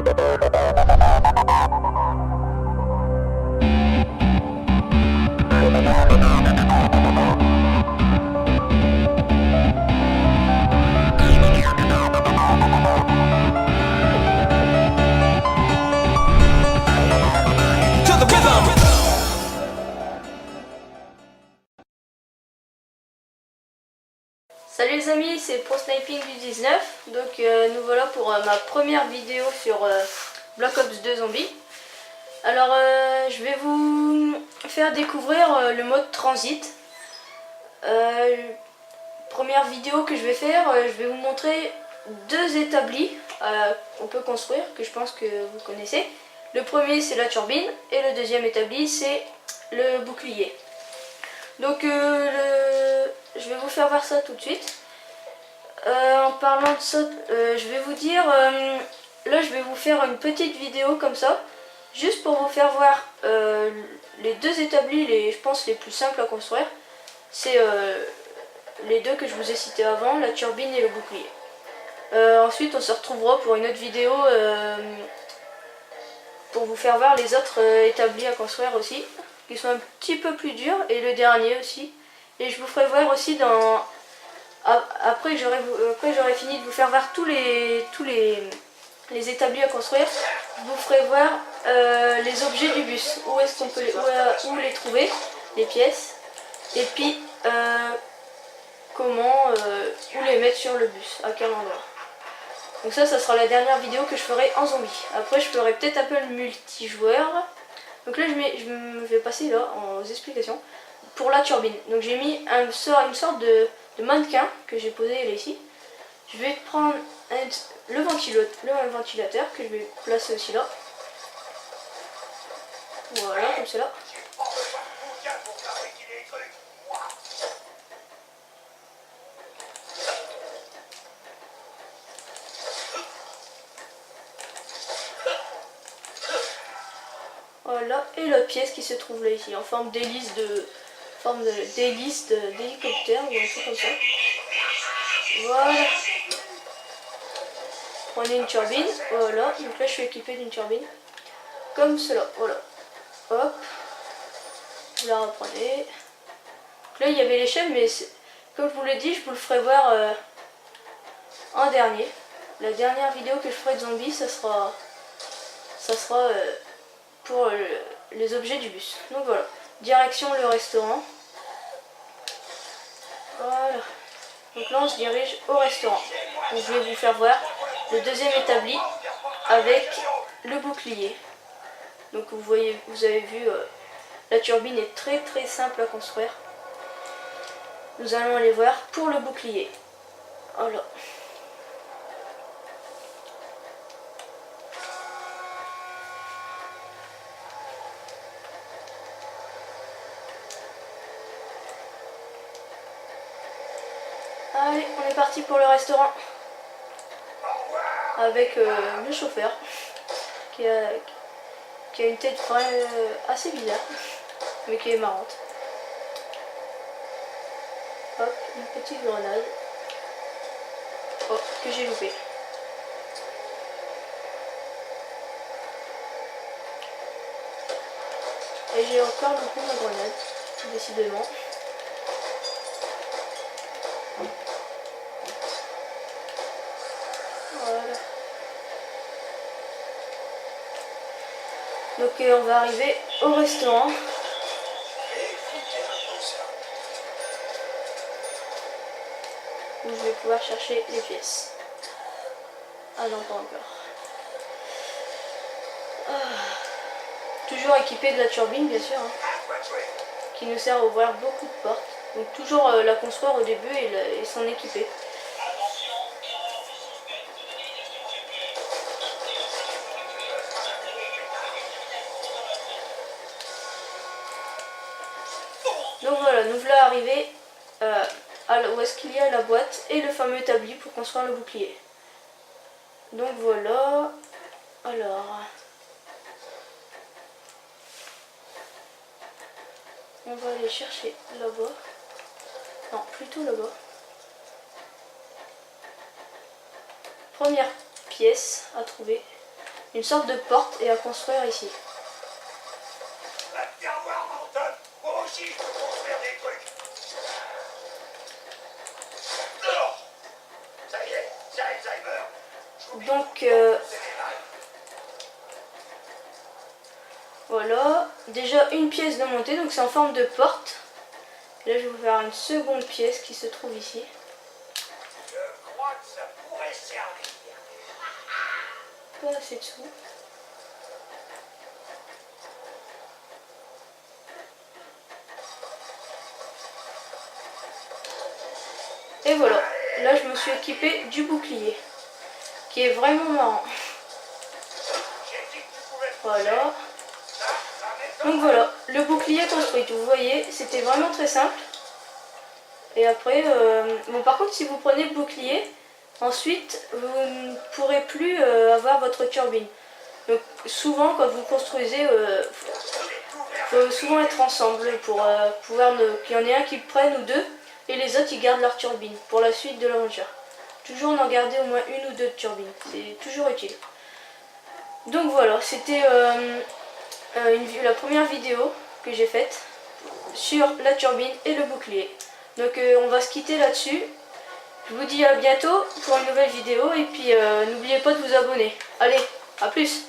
Salut les amis, c'est Pro Sniping du 19. Donc nous voilà pour ma première vidéo sur Black Ops 2 Zombies. Alors je vais vous faire découvrir le mode transit. Première vidéo que je vais faire, je vais vous montrer deux établis qu'on peut construire, que je pense que vous connaissez. Le premier c'est la turbine et le deuxième établi c'est le bouclier. Donc je vais vous faire voir ça tout de suite. En parlant de ça, je vais vous dire, là je vais vous faire une petite vidéo comme ça, juste pour vous faire voir les deux établis, je pense les plus simples à construire. C'est les deux que je vous ai cités avant, la turbine et le bouclier. Ensuite on se retrouvera pour une autre vidéo pour vous faire voir les autres établis à construire aussi, qui sont un petit peu plus durs, et le dernier aussi. Et je vous ferai voir aussi après j'aurai fini de vous faire voir tous les établis à construire, je vous ferai voir les objets du bus, où est-ce qu'on peut où les trouver, les pièces, et puis où les mettre sur le bus, à quel endroit. Donc ça sera la dernière vidéo que je ferai en zombie. Après je ferai peut-être un peu le multijoueur. Donc là je vais passer là aux explications. Pour la turbine, donc j'ai mis une sorte de mannequin que j'ai posé là ici. Je vais prendre le ventilateur que je vais placer aussi là. Voilà, comme cela. Voilà, et la pièce qui se trouve là ici, en forme d'hélice d'hélicoptère ou un truc comme ça. Voilà. Prenez une turbine, voilà, donc là je suis équipé d'une turbine. Comme cela, voilà. Hop. Vous la reprenez. Donc là il y avait l'échelle, mais comme je vous l'ai dit, je vous le ferai voir en dernier. La dernière vidéo que je ferai de zombies, ça sera pour les objets du bus. Donc voilà, direction le restaurant. Voilà. Donc là on se dirige au restaurant. Donc je vais vous faire voir le deuxième établi avec le bouclier. Donc vous avez vu, la turbine est très très simple à construire. Nous allons aller voir pour le bouclier. Voilà. Allez, on est parti pour le restaurant. Avec le chauffeur qui a une tête assez bizarre, mais qui est marrante. Hop, une petite grenade. Oh, que j'ai loupé. Et j'ai encore loupé ma grenade, décidément. Voilà. Donc on va arriver au restaurant. Où je vais pouvoir chercher les pièces. Ah non, pas encore. Toujours équipé de la turbine, bien sûr, hein, qui nous sert à ouvrir beaucoup de portes. Donc toujours la construire au début et s'en équiper. Donc voilà, nous voilà arrivés où est-ce qu'il y a la boîte et le fameux établi pour construire le bouclier. Donc voilà. Alors, on va aller chercher là-bas. Non, plutôt là-bas. Première pièce à trouver. une sorte de porte et à construire ici. Viens voir, Morton. Moi aussi, je peux construire des trucs. Non. Ça y est, c'est Alzheimer. Donc voilà, déjà une pièce de montée, donc c'est en forme de porte. Là je vais vous faire une seconde pièce qui se trouve ici. Je crois que ça pourrait servir. Pas assez dessous. Et voilà, là je me suis équipé du bouclier, qui est vraiment marrant. Voilà. Donc voilà, le bouclier construit, vous voyez, c'était vraiment très simple. Et après, bon par contre si vous prenez le bouclier, ensuite vous ne pourrez plus avoir votre turbine. Donc souvent quand vous construisez, faut souvent être ensemble pour pouvoir qu'il y en ait un qui le prenne ou deux, et les autres ils gardent leur turbine pour la suite de l'aventure. Toujours en garder au moins une ou deux de turbines, c'est toujours utile. Donc voilà, c'était la première vidéo que j'ai faite sur la turbine et le bouclier. Donc on va se quitter là-dessus. Je vous dis à bientôt pour une nouvelle vidéo et puis n'oubliez pas de vous abonner. Allez, à plus!